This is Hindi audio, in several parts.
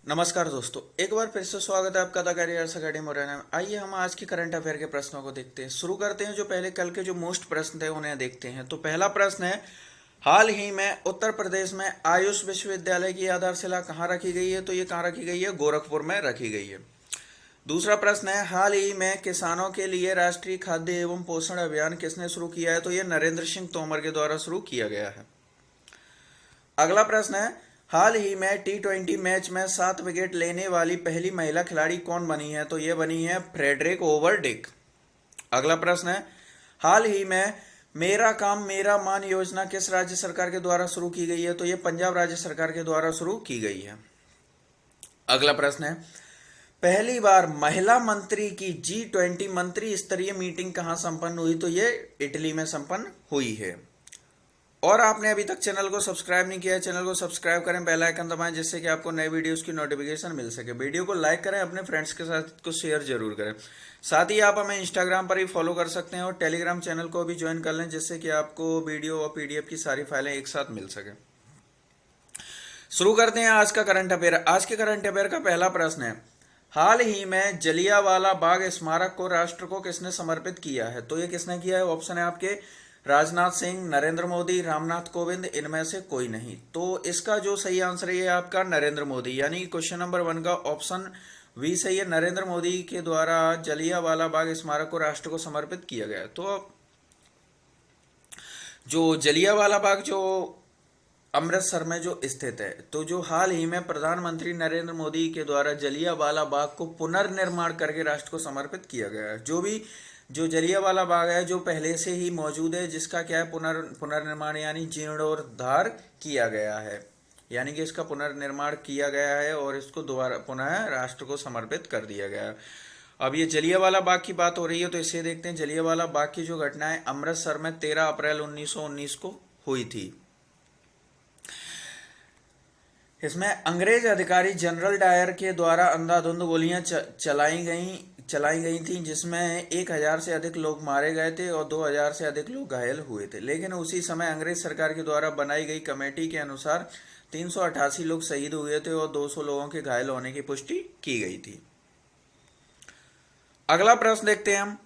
नमस्कार दोस्तों, एक बार फिर से स्वागत है आपका द करियर्स अकेडमी मुरैना में। आइए हम आज के करंट अफेयर के प्रश्नों को देखते हैं। शुरू करते हैं। जो पहले कल के जो मोस्ट प्रश्न थे उन्हें देखते हैं। तो पहला प्रश्न है, हाल ही में उत्तर प्रदेश में आयुष विश्वविद्यालय की आधारशिला कहाँ रखी गई है? तो ये कहाँ रखी गई है? गोरखपुर में रखी गई है। दूसरा प्रश्न है, हाल ही में किसानों के लिए राष्ट्रीय खाद्य एवं पोषण अभियान किसने शुरू किया है? तो ये नरेंद्र सिंह तोमर के द्वारा शुरू किया गया है। अगला प्रश्न है, हाल ही में T20 मैच में 7 विकेट लेने वाली पहली महिला खिलाड़ी कौन बनी है? तो ये बनी है फ्रेडरिक ओवरडिक। अगला प्रश्न है, हाल ही में मेरा काम मेरा मान योजना किस राज्य सरकार के द्वारा शुरू की गई है? तो ये पंजाब राज्य सरकार के द्वारा शुरू की गई है। अगला प्रश्न है, पहली बार महिला मंत्री की G20 मंत्री स्तरीय मीटिंग कहां संपन्न हुई? तो ये इटली में संपन्न हुई है। और आपने अभी तक चैनल को सब्सक्राइब नहीं किया है, चैनल को सब्सक्राइब करें, बेल आइकन दबाएं, जिससे कि आपको नए वीडियोस की नोटिफिकेशन मिल सके। वीडियो को लाइक करें, अपने फ्रेंड्स के साथ को शेयर जरूर करें। साथ ही आप हमें इंस्टाग्राम पर भी फॉलो कर सकते हैं और टेलीग्राम चैनल को भी ज्वाइन कर लें, जिससे कि आपको वीडियो और PDF की सारी फाइलें एक साथ मिल सके। शुरू करते हैं आज का करंट अफेयर। आज के करंट अफेयर का पहला प्रश्न है, हाल ही में जलियांवाला बाग स्मारक को राष्ट्र को किसने समर्पित किया है? तो ये किसने किया है? ऑप्शन है आपके राजनाथ सिंह, नरेंद्र मोदी, रामनाथ कोविंद, इनमें से कोई नहीं। तो इसका जो सही आंसर है आपका नरेंद्र मोदी, यानी क्वेश्चन नंबर 1 का ऑप्शन बी सही है। नरेंद्र मोदी के द्वारा जलियांवाला बाग स्मारक को राष्ट्र को समर्पित किया गया। तो जो जलियांवाला बाग जो अमृतसर में जो स्थित है, तो जो हाल ही में प्रधानमंत्री नरेंद्र मोदी के द्वारा जलियांवाला बाग को पुनर्निर्माण करके राष्ट्र को समर्पित किया गया है। जो जलियांवाला बाग है जो पहले से ही मौजूद है, जिसका क्या है पुनर्निर्माण यानी जीर्णोद्धार किया गया है, यानी कि इसका पुनर्निर्माण किया गया है और इसको दोबारा पुनः राष्ट्र को समर्पित कर दिया गया है। अब ये जलियांवाला बाग की बात हो रही है, तो इसे देखते हैं। जलियांवाला बाग की जो घटना है अमृतसर में 13 अप्रैल 1919 को हुई थी। इसमें अंग्रेज अधिकारी जनरल डायर के द्वारा अंधाधुंध गोलियां चलाई गई थी, जिसमें 1000 से अधिक लोग मारे गए थे और 2000 से अधिक लोग घायल हुए थे। लेकिन उसी समय अंग्रेज सरकार के द्वारा बनाई गई कमेटी के अनुसार 388 लोग शहीद हुए थे और 200 लोगों के घायल होने की पुष्टि की गई थी। अगला प्रश्न देखते हैं हम,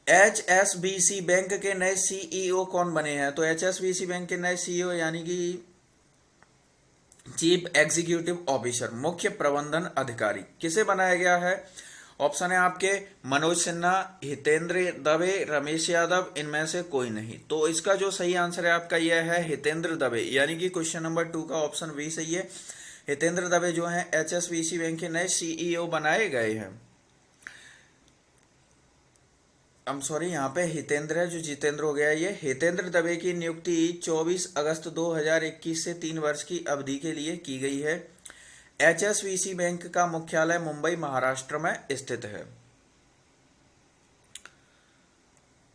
HSBC बैंक के नए CEO कौन बने हैं? तो HSBC बैंक के नए CEO यानी कि चीफ एग्जीक्यूटिव ऑफिसर, मुख्य प्रबंधन अधिकारी, किसे बनाया गया है? ऑप्शन है आपके मनोज सिन्हा, हितेंद्र दवे, रमेश यादव, इनमें से कोई नहीं। तो इसका जो सही आंसर है आपका यह है हितेंद्र दवे, यानी कि क्वेश्चन नंबर 2 का ऑप्शन बी सही है। हितेंद्र दवे जो है HSBC बैंक के नए CEO बनाए गए हैं। सॉरी, यहाँ पे हितेंद्र है, जो जितेंद्र हो गया। ये हितेंद्र दवे की नियुक्ति 24 अगस्त 2021 से 3 वर्ष की अवधि के लिए की गई है। HSBC बैंक का मुख्यालय मुंबई, महाराष्ट्र में स्थित है।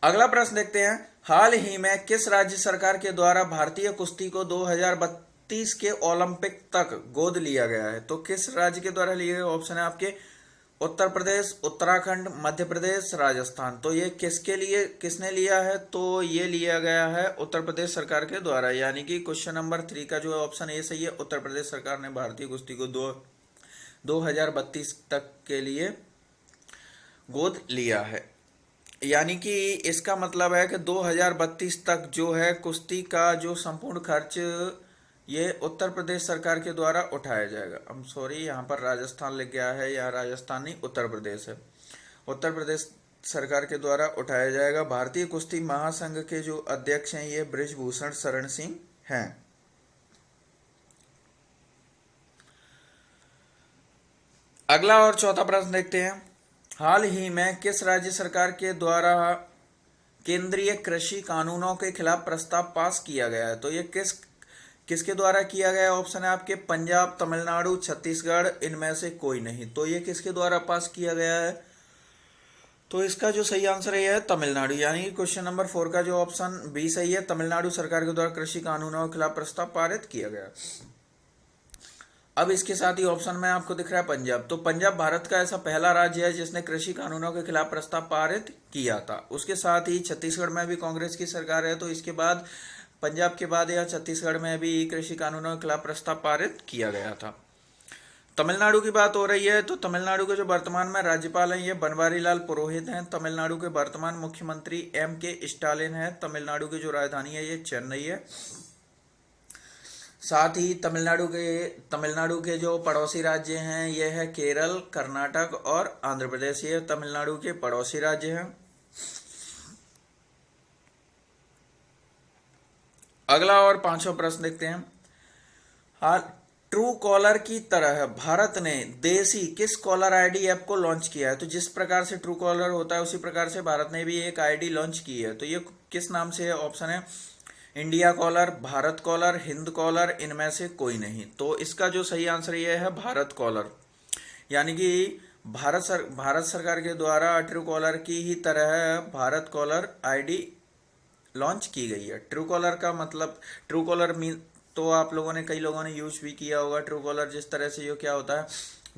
अगला प्रश्न देखते हैं, हाल ही में किस राज्य सरकार के द्वारा भारतीय कुश्ती को 2032 के ओलंपिक तक गोद लिया गया है? तो किस राज्य के द्वारा लिए गए? ऑप्शन है आपके उत्तर प्रदेश, उत्तराखंड, मध्य प्रदेश, राजस्थान। तो ये किसने लिया है? तो ये लिया गया है उत्तर प्रदेश सरकार के द्वारा, यानी कि क्वेश्चन नंबर 3 का जो ऑप्शन ए सही है। उत्तर प्रदेश सरकार ने भारतीय कुश्ती को 2032 तक के लिए गोद लिया है, यानी कि इसका मतलब है कि 2032 तक जो है कुश्ती का जो संपूर्ण खर्च ये उत्तर प्रदेश सरकार के द्वारा उठाया जाएगा। सॉरी, यहाँ पर राजस्थान लिख गया है, या राजस्थान नहीं उत्तर प्रदेश है। उत्तर प्रदेश सरकार के द्वारा उठाया जाएगा। भारतीय कुश्ती महासंघ के जो अध्यक्ष हैं ये बृजभूषण शरण सिंह हैं। अगला और चौथा प्रश्न देखते हैं, हाल ही में किस राज्य सरकार के द्वारा केंद्रीय कृषि कानूनों के खिलाफ प्रस्ताव पास किया गया है? तो ये किसके द्वारा किया गया? ऑप्शन है आपके पंजाब, तमिलनाडु, छत्तीसगढ़, इनमें से कोई नहीं। तो ये किसके द्वारा पास किया गया है? तो इसका जो सही आंसर है तमिलनाडु, यानी कि क्वेश्चन नंबर 4 का जो ऑप्शन बी सही है। तमिलनाडु सरकार के द्वारा कृषि कानूनों के खिलाफ प्रस्ताव पारित किया गया। अब इसके साथ ही ऑप्शन में आपको दिख रहा है पंजाब। तो पंजाब भारत का ऐसा पहला राज्य है जिसने कृषि कानूनों के खिलाफ प्रस्ताव पारित किया था। उसके साथ ही छत्तीसगढ़ में भी कांग्रेस की सरकार है, तो इसके बाद पंजाब के बाद या छत्तीसगढ़ में भी कृषि कानूनों के खिलाफ प्रस्ताव पारित किया गया था। तमिलनाडु की बात हो रही है तो तमिलनाडु के जो वर्तमान में राज्यपाल हैं ये बनवारीलाल पुरोहित हैं। तमिलनाडु के वर्तमान मुख्यमंत्री M.K. स्टालिन हैं। तमिलनाडु की जो राजधानी है ये चेन्नई है। साथ ही तमिलनाडु के जो पड़ोसी राज्य हैं ये है केरल, कर्नाटक और आंध्र प्रदेश। ये तमिलनाडु के पड़ोसी राज्य हैं। अगला और पांचवा प्रश्न देखते हैं। हाल ट्रू कॉलर की तरह भारत ने देसी किस कॉलर आईडी ऐप को लॉन्च किया है? तो जिस प्रकार से ट्रू कॉलर होता है उसी प्रकार से भारत ने भी एक आईडी लॉन्च की है। तो ये किस नाम से है? ऑप्शन है India collar, Bharat collar, Hind collar, इनमें से कोई नहीं। तो इसका जो सही आंसर ये है भारत कॉलर, यानी कि भारत सरकार के द्वारा ट्रू कॉलर की ही तरह भारत कॉलर आईडी लॉन्च की गई है। ट्रू कॉलर का मतलब, ट्रू कॉलर तो आप लोगों ने, कई लोगों ने यूज भी किया होगा। ट्रू कॉलर जिस तरह से ये क्या होता है,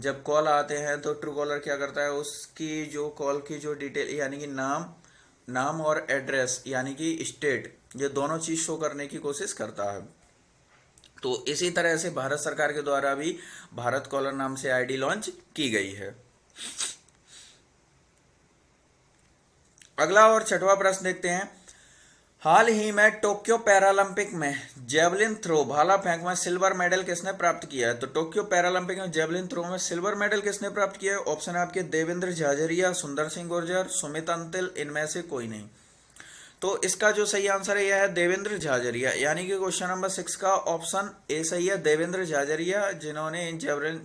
जब कॉल आते हैं तो ट्रू कॉलर क्या करता है, उसकी जो कॉल की जो डिटेल यानी कि नाम और एड्रेस यानी कि स्टेट, ये दोनों चीज शो करने की कोशिश करता है। तो इसी तरह से भारत सरकार के द्वारा भी भारत कॉलर नाम से आईडी लॉन्च की गई है। अगला और छठवां प्रश्न देखते हैं। हाल ही में टोक्यो पैरालंपिक में जेवलिन थ्रो भाला फेंक में सिल्वर मेडल किसने प्राप्त किया है? तो टोक्यो पैरालंपिक में जेवलिन थ्रो में सिल्वर मेडल किसने प्राप्त किया है? ऑप्शन है आपके देवेंद्र झाझरिया, सुंदर सिंह गुर्जर, सुमित अंतिल, इनमें से कोई नहीं। तो इसका जो सही आंसर है यह है देवेंद्र झाझरिया, यानी कि क्वेश्चन नंबर 6 का ऑप्शन ए सही है, देवेंद्र झाझरिया, जिन्होंने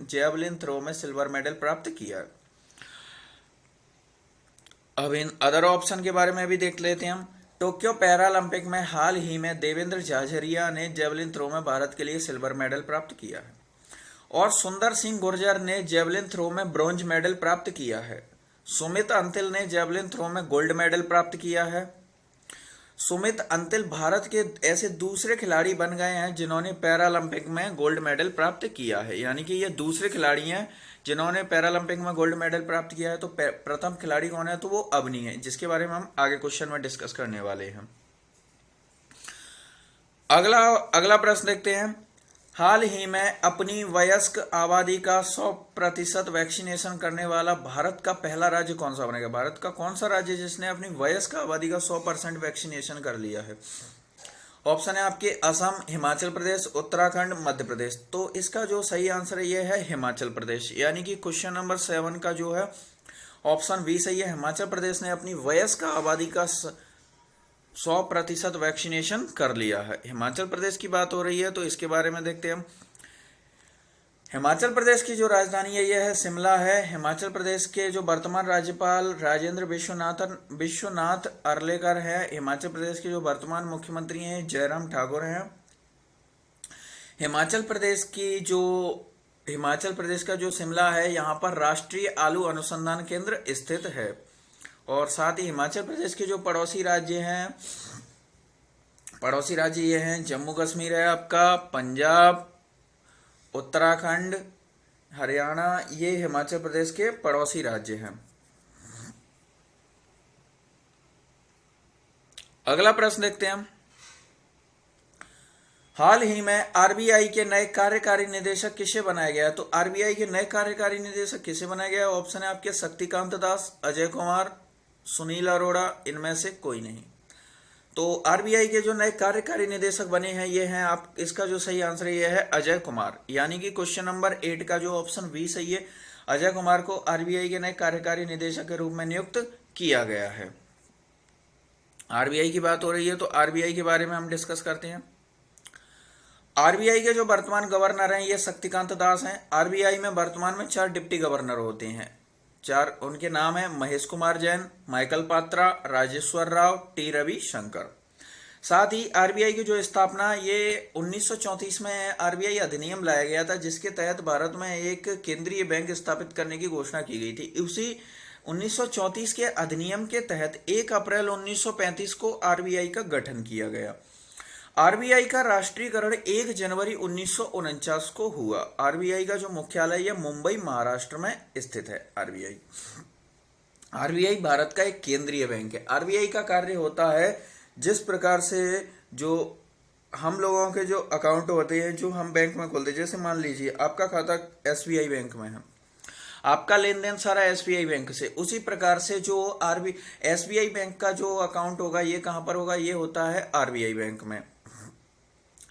जेवलिन थ्रो में सिल्वर मेडल प्राप्त किया है। अब इन अदर ऑप्शन के बारे में भी देख लेते हैं हम। टोक्यो पैरालंपिक में हाल ही में देवेंद्र झाझरिया ने जेवलिन थ्रो में भारत के लिए सिल्वर मेडल प्राप्त किया है और सुंदर सिंह गुर्जर ने जेवलिन थ्रो में ब्रॉन्ज मेडल प्राप्त किया है। सुमित अंतिल ने जेवलिन थ्रो में गोल्ड मेडल प्राप्त किया है। सुमित अंतिल भारत के ऐसे दूसरे खिलाड़ी बन गए हैं जिन्होंने पैरालंपिक में गोल्ड मेडल प्राप्त किया है, यानी कि ये दूसरे खिलाड़ी हैं जिन्होंने पैरालंपिक में गोल्ड मेडल प्राप्त किया है। तो प्रथम खिलाड़ी कौन है? तो वो अवनी है, जिसके बारे में हम आगे क्वेश्चन में डिस्कस करने वाले हैं। अगला प्रश्न देखते हैं। हाल ही में अपनी वयस्क आबादी का 100% वैक्सीनेशन करने वाला भारत का पहला राज्य कौन सा बनेगा? भारत का कौन सा राज्य जिसने अपनी वयस्क आबादी का 100% वैक्सीनेशन कर लिया है? ऑप्शन है आपके असम, हिमाचल प्रदेश, उत्तराखंड, मध्य प्रदेश। तो इसका जो सही आंसर है यह है हिमाचल प्रदेश, यानी कि क्वेश्चन नंबर 7 का जो है ऑप्शन बी सही है। हिमाचल प्रदेश ने अपनी वयस्क आबादी का 100% वैक्सीनेशन कर लिया है। हिमाचल प्रदेश की बात हो रही है तो इसके बारे में देखते हैं हम। हिमाचल प्रदेश की जो राजधानी है यह है शिमला है। हिमाचल प्रदेश के जो वर्तमान राज्यपाल राजेंद्र विश्वनाथ अर्लेकर है। हिमाचल प्रदेश के जो वर्तमान मुख्यमंत्री हैं जयराम ठाकुर हैं। हिमाचल प्रदेश का जो शिमला है यहाँ पर राष्ट्रीय आलू अनुसंधान केंद्र स्थित है। और साथ ही हिमाचल प्रदेश के जो पड़ोसी राज्य ये हैं जम्मू कश्मीर है आपका, पंजाब, उत्तराखंड, हरियाणा, ये हिमाचल प्रदेश के पड़ोसी राज्य हैं। अगला प्रश्न देखते हैं हम। हाल ही में आरबीआई के नए कार्यकारी निदेशक किसे बनाया गया है? तो आरबीआई के नए कार्यकारी निदेशक किसे बनाया गया है? ऑप्शन है आपके शक्तिकांत दास, अजय कुमार, सुनील अरोड़ा, इनमें से कोई नहीं। तो आरबीआई के जो नए कार्यकारी निदेशक बने हैं ये हैं आप, इसका जो सही आंसर ये है अजय कुमार, यानी कि क्वेश्चन नंबर 8 का जो ऑप्शन बी सही है। अजय कुमार को आरबीआई के नए कार्यकारी निदेशक के रूप में नियुक्त किया गया है। आरबीआई की बात हो रही है तो आरबीआई के बारे में हम डिस्कस करते हैं। आरबीआई के जो वर्तमान गवर्नर हैं ये शक्तिकांत दास हैं। आरबीआई में वर्तमान में 4 डिप्टी गवर्नर होते हैं। 4 उनके नाम है महेश कुमार जैन, माइकल पात्रा, राजेश्वर राव, टी रविशंकर। साथ ही आरबीआई की जो स्थापना ये 1934 में आरबीआई अधिनियम लाया गया था, जिसके तहत भारत में एक केंद्रीय बैंक स्थापित करने की घोषणा की गई थी। उसी 1934 के अधिनियम के तहत 1 अप्रैल 1935 को आरबीआई का गठन किया गया। आरबीआई का राष्ट्रीयकरण 1 जनवरी 1949 को हुआ। आरबीआई का जो मुख्यालय है मुंबई महाराष्ट्र में स्थित है। आरबीआई भारत का एक केंद्रीय बैंक है। आरबीआई का कार्य होता है जिस प्रकार से जो हम लोगों के जो अकाउंट होते हैं जो हम बैंक में खोलते हैं, जैसे मान लीजिए आपका खाता एसबीआई बैंक में है, आपका लेन देन सारा एसबीआई बैंक से, उसी प्रकार से जो एसबीआई बैंक का जो अकाउंट होगा ये कहाँ पर होगा, ये होता है आरबीआई बैंक में।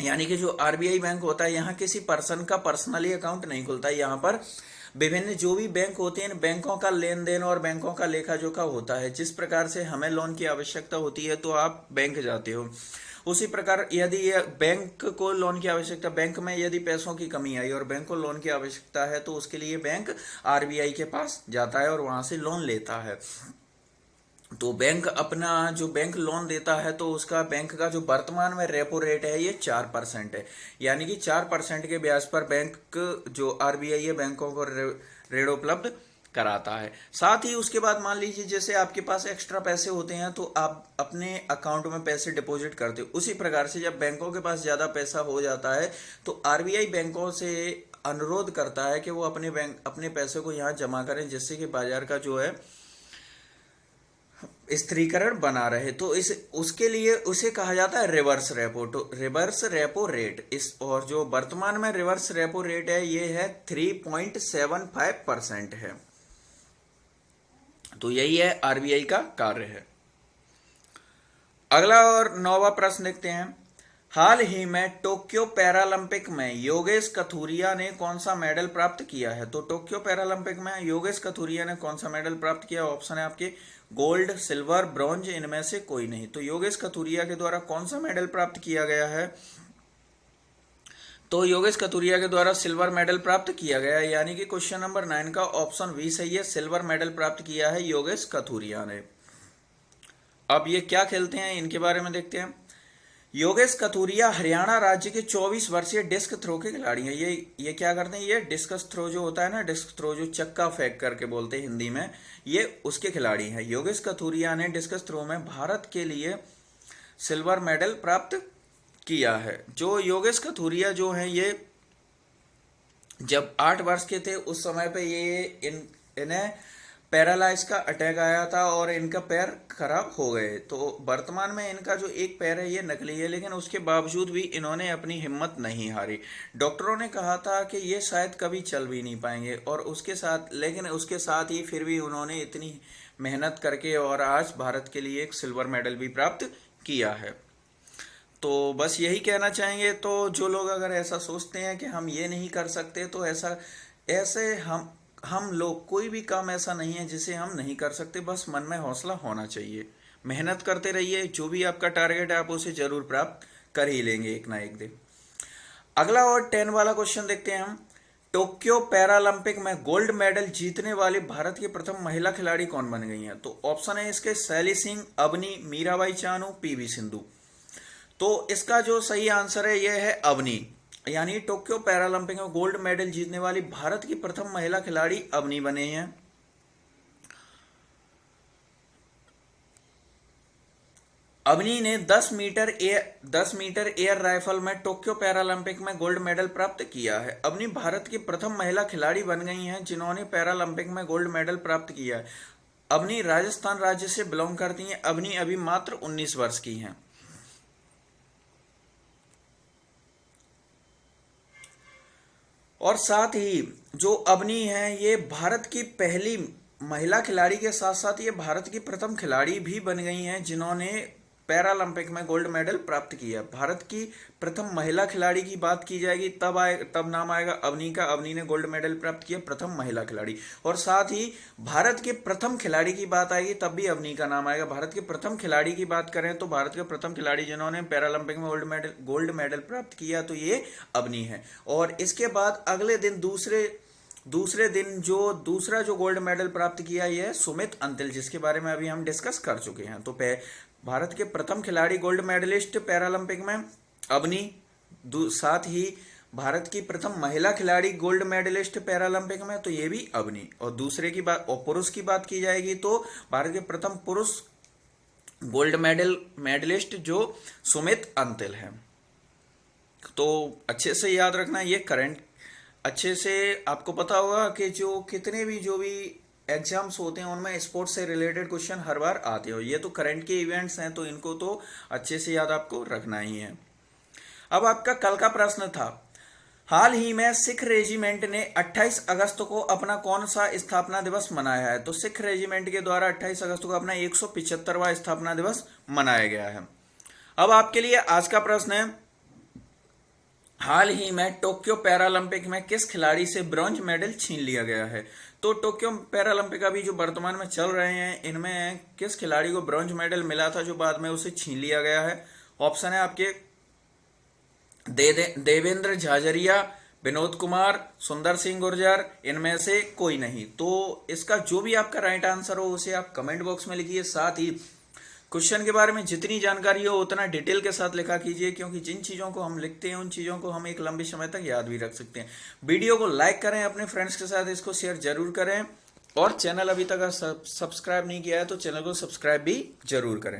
यानी कि जो आरबीआई बैंक होता है यहाँ किसी पर्सन का पर्सनली अकाउंट नहीं खुलता है, यहाँ पर विभिन्न जो भी बैंक होते हैं बैंकों का लेन देन और बैंकों का लेखा जोखा होता है। जिस प्रकार से हमें लोन की आवश्यकता होती है तो आप बैंक जाते हो, उसी प्रकार यदि ये बैंक को लोन की आवश्यकता, बैंक में यदि पैसों की कमी आई और बैंक को लोन की आवश्यकता है तो उसके लिए बैंक आरबीआई के पास जाता है और वहां से लोन लेता है। तो बैंक अपना जो बैंक लोन देता है तो उसका बैंक का जो वर्तमान में रेपो रेट है ये 4% है। यानी कि 4% के ब्याज पर बैंक जो आरबीआई है बैंकों को ऋण उपलब्ध कराता है। साथ ही उसके बाद मान लीजिए जैसे आपके पास एक्स्ट्रा पैसे होते हैं तो आप अपने अकाउंट में पैसे डिपॉजिट करते हो, उसी प्रकार से जब बैंकों के पास ज्यादा पैसा हो जाता है तो आरबीआई बैंकों से अनुरोध करता है कि वो अपने पैसे को यहाँ जमा करें, जिससे कि बाजार का जो है स्थिरीकरण बना रहे। तो इस उसके लिए उसे कहा जाता है रिवर्स रेपो, तो रिवर्स रेपो रेट इस, और जो वर्तमान में रिवर्स रेपो रेट है ये है 3.75% है। तो यही है आरबीआई का कार्य है। अगला और 9वां प्रश्न देखते हैं। हाल ही में टोक्यो पैरालंपिक में योगेश कथुरिया ने कौन सा मेडल प्राप्त किया है? तो टोक्यो पैरालंपिक में योगेश कथुरिया ने कौन सा मेडल प्राप्त किया? ऑप्शन है आपके गोल्ड, सिल्वर, ब्रॉन्ज, इनमें से कोई नहीं। तो योगेश कथुरिया के द्वारा कौन सा मेडल प्राप्त किया गया है? तो योगेश कथुरिया के द्वारा सिल्वर मेडल प्राप्त किया गया है। यानी कि क्वेश्चन नंबर 9 का ऑप्शन बी सही है, सिल्वर मेडल प्राप्त किया है योगेश कथुरिया ने। अब ये क्या खेलते हैं इनके बारे में देखते हैं। योगेश कथुरिया हरियाणा राज्य के 24 वर्षीय डिस्क थ्रो के खिलाड़ी हैं। ये क्या करते हैं, ये डिस्कस थ्रो जो होता है ना, डिस्क थ्रो जो चक्का फेंक करके बोलते हैं हिंदी में, ये उसके खिलाड़ी हैं। योगेश कथुरिया ने डिस्कस थ्रो में भारत के लिए सिल्वर मेडल प्राप्त किया है। जो योगेश कथुरिया जो है ये जब 8 वर्ष के थे उस समय पे ये इन्हें पैरालाइज का अटैक आया था और इनका पैर खराब हो गए। तो वर्तमान में इनका जो एक पैर है ये नकली है, लेकिन उसके बावजूद भी इन्होंने अपनी हिम्मत नहीं हारी। डॉक्टरों ने कहा था कि ये शायद कभी चल भी नहीं पाएंगे और लेकिन उसके साथ ही फिर भी उन्होंने इतनी मेहनत करके और आज भारत के लिए एक सिल्वर मेडल भी प्राप्त किया है। तो बस यही कहना चाहेंगे। तो जो लोग अगर ऐसा सोचते हैं कि हम ये नहीं कर सकते, तो ऐसे हम लोग कोई भी काम ऐसा नहीं है जिसे हम नहीं कर सकते, बस मन में हौसला होना चाहिए, मेहनत करते रहिए, जो भी आपका टारगेट है आप उसे जरूर प्राप्त कर ही लेंगे एक ना एक दिन। अगला और 10 वाला क्वेश्चन देखते हैं हम। टोक्यो पैरालंपिक में गोल्ड मेडल जीतने वाली भारत की प्रथम महिला खिलाड़ी कौन बन गई हैं? तो ऑप्शन है इसके शैली सिंह, अवनी, मीराबाई चानू, पीवी सिंधु। तो इसका जो सही आंसर है यह है अवनी। यानी टोक्यो पैरालंपिक में गोल्ड मेडल जीतने वाली भारत की प्रथम महिला खिलाड़ी अवनी बने हैं। अवनी ने 10 मीटर एयर राइफल में टोक्यो पैरालंपिक में गोल्ड मेडल प्राप्त किया है। अवनी भारत की प्रथम महिला खिलाड़ी बन गई हैं जिन्होंने पैरालंपिक में गोल्ड मेडल प्राप्त किया है। अवनी राजस्थान राज्य से बिलोंग करती हैं। अवनी अभी मात्र 19 वर्ष की हैं। और साथ ही जो अवनी है ये भारत की पहली महिला खिलाड़ी के साथ साथ ये भारत की प्रथम खिलाड़ी भी बन गई हैं जिन्होंने पैरालंपिक में गोल्ड मेडल प्राप्त किया। भारत की प्रथम महिला खिलाड़ी की बात की जाएगी तब नाम आएगा अवनी का। अवनी ने गोल्ड मेडल प्राप्त किया, प्रथम महिला खिलाड़ी। और साथ ही भारत के प्रथम खिलाड़ी की बात आएगी तब भी अवनी का नाम आएगा। भारत के प्रथम खिलाड़ी की बात करें तो भारत के प्रथम खिलाड़ी जिन्होंने पैरालंपिक में गोल्ड मेडल प्राप्त किया तो ये अवनी है। और इसके बाद अगले दिन दूसरे दिन जो दूसरा जो गोल्ड मेडल प्राप्त किया ये सुमित अंतिल, जिसके बारे में अभी हम डिस्कस कर चुके हैं। तो भारत के प्रथम खिलाड़ी गोल्ड मेडलिस्ट पैरालंपिक में अवनी, साथ ही भारत की प्रथम महिला खिलाड़ी गोल्ड मेडलिस्ट पैरालंपिक में तो ये भी अवनी। और दूसरे की बात और पुरुष की बात की जाएगी तो भारत के प्रथम पुरुष गोल्ड मेडलिस्ट जो सुमित अंतिल है। तो अच्छे से याद रखना, ये करंट अच्छे से आपको पता होगा कि जो भी एग्जाम्स होते हैं उनमें स्पोर्ट्स से रिलेटेड क्वेश्चन हर बार आते हो। ये तो करंट के इवेंट्स हैं तो इनको तो अच्छे से याद आपको रखना ही है। अब आपका कल का प्रश्न था, हाल ही में सिख रेजिमेंट ने 28 अगस्त को अपना कौन सा स्थापना दिवस मनाया है। तो सिख रेजिमेंट के द्वारा 28 अगस्त को अपना 175वां स्थापना दिवस मनाया गया है। अब आपके लिए आज का प्रश्न है, हाल ही में टोक्यो पैरालंपिक में किस खिलाड़ी से ब्रॉन्ज मेडल छीन लिया गया है। तो टोक्यो पैरालंपिक अभी जो वर्तमान में चल रहे हैं, इनमें किस खिलाड़ी को ब्रॉन्ज मेडल मिला था जो बाद में उसे छीन लिया गया है। ऑप्शन है आपके देवेंद्र झाझरिया, विनोद कुमार, सुंदर सिंह गुर्जर, इनमें से कोई नहीं। तो इसका जो भी आपका राइट आंसर हो उसे आप कमेंट बॉक्स में लिखिए। साथ ही क्वेश्चन के बारे में जितनी जानकारी हो उतना डिटेल के साथ लिखा कीजिए, क्योंकि जिन चीज़ों को हम लिखते हैं उन चीज़ों को हम एक लंबे समय तक याद भी रख सकते हैं। वीडियो को लाइक करें, अपने फ्रेंड्स के साथ इसको शेयर जरूर करें, और चैनल अभी तक सब्सक्राइब नहीं किया है तो चैनल को सब्सक्राइब भी जरूर करें।